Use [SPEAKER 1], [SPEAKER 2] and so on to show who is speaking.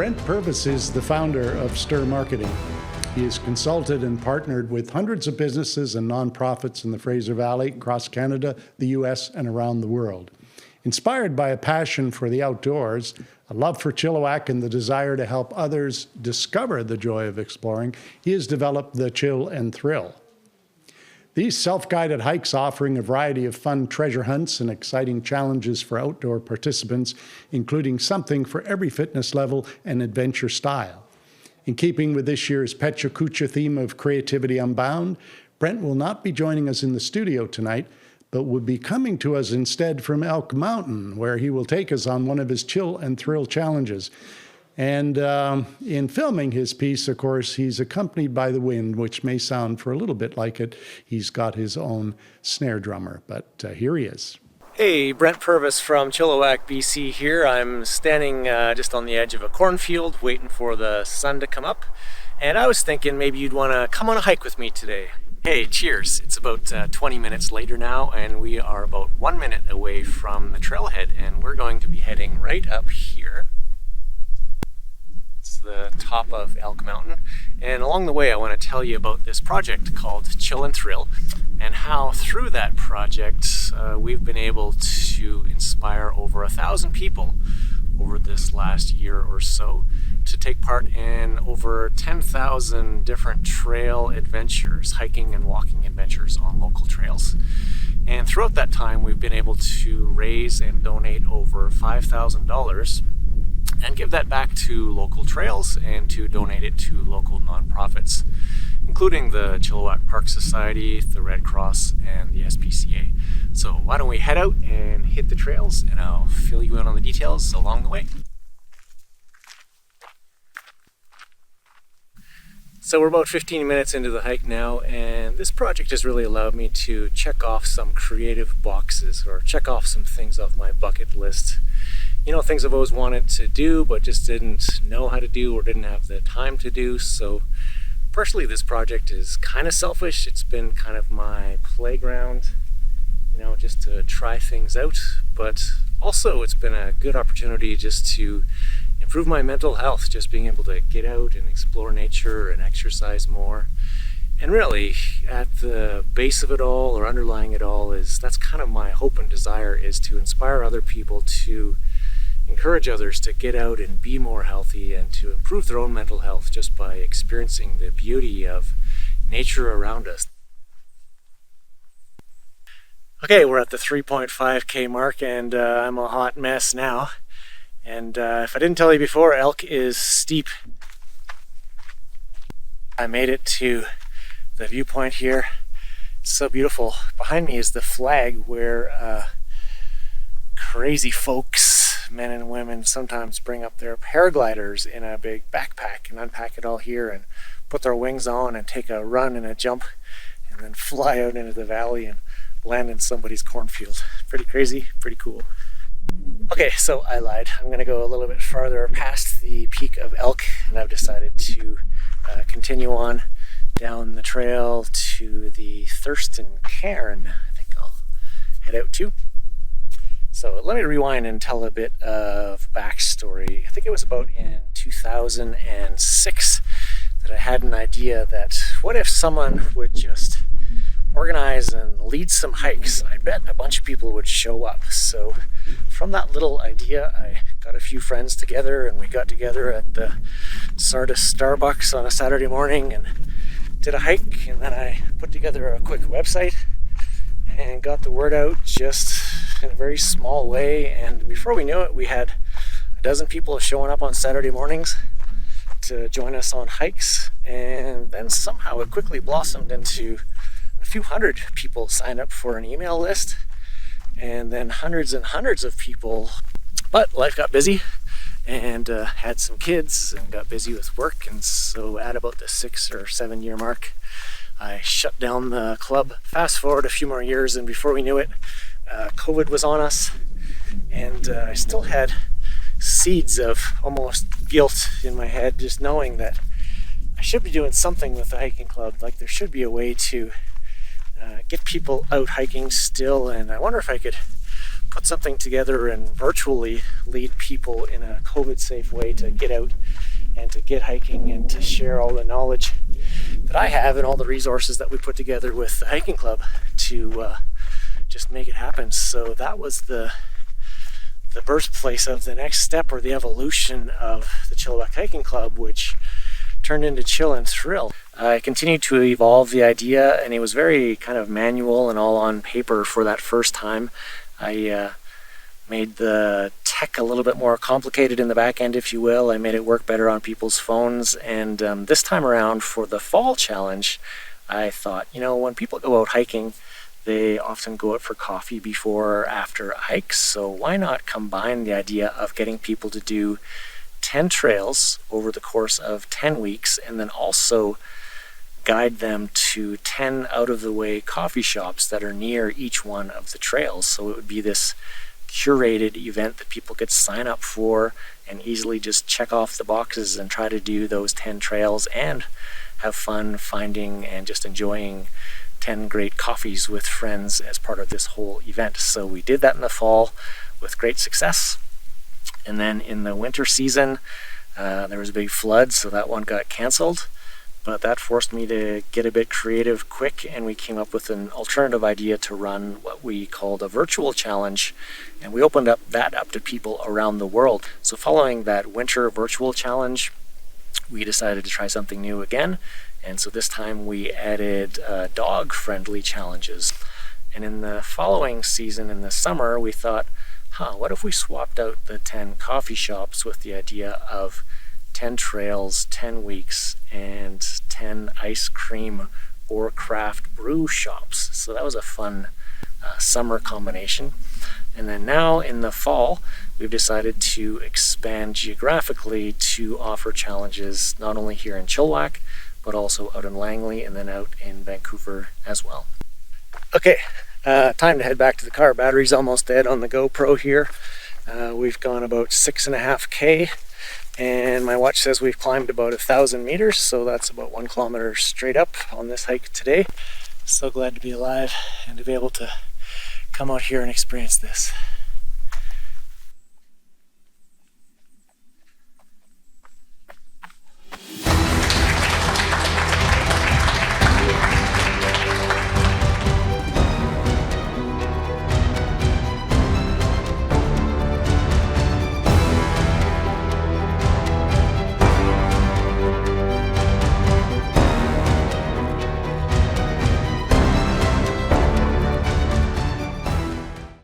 [SPEAKER 1] Brent Purves is the founder of Stir Marketing. He has consulted and partnered with hundreds of businesses and nonprofits in the Fraser Valley, across Canada, the US, and around the world. Inspired by a passion for the outdoors, a love for Chilliwack, and the desire to help others discover the joy of exploring, he has developed the Chill and Thrill. These self-guided hikes, offering a variety of fun treasure hunts and exciting challenges for outdoor participants, including something for every fitness level and adventure style. In keeping with this year's Pecha Kucha theme of Creativity Unbound, Brent will not be joining us in the studio tonight, but will be coming to us instead from Elk Mountain, where he will take us on one of his Chill and Thrill challenges. And in filming his piece, of course, he's accompanied by the wind, which may sound for a little bit like it. He's got his own snare drummer, but here he is.
[SPEAKER 2] Hey, Brent Purves from Chilliwack, BC here. I'm standing just on the edge of a cornfield waiting for the sun to come up. And I was thinking maybe you'd want to come on a hike with me today. Hey, cheers. It's about 20 minutes later now, and we are about 1 minute away from the trailhead, and we're going to be heading right up here. It's the top of Elk Mountain, and along the way I want to tell you about this project called Chill and Thrill, and how through that project we've been able to inspire over 1,000 people over this last year or so to take part in over 10,000 different trail adventures, hiking and walking adventures on local trails. And throughout that time we've been able to raise and donate over $5,000 and give that back to local trails and to donate it to local nonprofits, including the Chilliwack Park Society, the Red Cross, and the SPCA. So why don't we head out and hit the trails, and I'll fill you in on the details along the way. So we're about 15 minutes into the hike now, and this project has really allowed me to check off some creative boxes, or check off some things off my bucket list. You know, things I've always wanted to do but just didn't know how to do or didn't have the time to do. So personally, this project is kind of selfish. It's been kind of my playground, you know, just to try things out, but also it's been a good opportunity just to improve my mental health, just being able to get out and explore nature and exercise more. And really, at the base of it all, or underlying it all, is that's kind of my hope and desire, is to inspire other people to encourage others to get out and be more healthy and to improve their own mental health just by experiencing the beauty of nature around us. Okay, we're at the 3.5K mark, and I'm a hot mess now. And if I didn't tell you before, Elk is steep. I made it to the viewpoint here. It's so beautiful. Behind me is the flag where crazy folks, men and women, sometimes bring up their paragliders in a big backpack and unpack it all here and put their wings on and take a run and a jump and then fly out into the valley and land in somebody's cornfield. Pretty crazy, pretty cool. Okay, so I lied. I'm going to go a little bit farther past the peak of Elk, and I've decided to continue on down the trail to the Thurston Cairn, I think I'll head out to. So let me rewind and tell a bit of backstory. I think it was about in 2006 that I had an idea that what if someone would just organize and lead some hikes? I bet a bunch of people would show up. So from that little idea, I got a few friends together, and we got together at the Sardis Starbucks on a Saturday morning and did a hike, and then I put together a quick website and got the word out just in a very small way, and before we knew it, we had a dozen people showing up on Saturday mornings to join us on hikes, and then somehow it quickly blossomed into a few hundred people signed up for an email list, and then hundreds and hundreds of people. But life got busy, and had some kids and got busy with work, and so at about the 6 or 7 year mark, I shut down the club. Fast forward a few more years, and before we knew it, COVID was on us, and I still had seeds of almost guilt in my head, just knowing that I should be doing something with the hiking club. Like, there should be a way to get people out hiking still, and I wonder if I could put something together and virtually lead people in a COVID-safe way to get out and to get hiking and to share all the knowledge that I have and all the resources that we put together with the hiking club to just make it happen. So that was the birthplace of the next step, or the evolution of the Chilliwack Hiking Club, which turned into Chill and Thrill. I continued to evolve the idea, and it was very kind of manual and all on paper for that first time. I made the tech a little bit more complicated in the back end, if you will. I made it work better on people's phones, and this time around for the fall challenge, I thought, when people go out hiking, they often go out for coffee before or after hikes, so why not combine the idea of getting people to do 10 trails over the course of 10 weeks, and then also guide them to 10 out-of-the-way coffee shops that are near each one of the trails. So it would be this curated event that people could sign up for and easily just check off the boxes and try to do those 10 trails and have fun finding and just enjoying 10 great coffees with friends as part of this whole event. So we did that in the fall with great success. And then in the winter season, there was a big flood, so that one got canceled. But that forced me to get a bit creative quick, and we came up with an alternative idea to run what we called a virtual challenge, and we opened that up to people around the world. So following that winter virtual challenge, we decided to try something new again, and so this time we added dog-friendly challenges. And in the following season, in the summer, we thought, what if we swapped out the 10 coffee shops with the idea of 10 trails, 10 weeks, and 10 ice cream or craft brew shops. So that was a fun summer combination. And then now in the fall, we've decided to expand geographically to offer challenges not only here in Chilliwack, but also out in Langley and then out in Vancouver as well. Okay, time to head back to the car. Battery's almost dead on the GoPro here. We've gone about 6.5K. And my watch says we've climbed about 1,000 meters, so that's about 1 kilometer straight up on this hike today. So glad to be alive and to be able to come out here and experience this.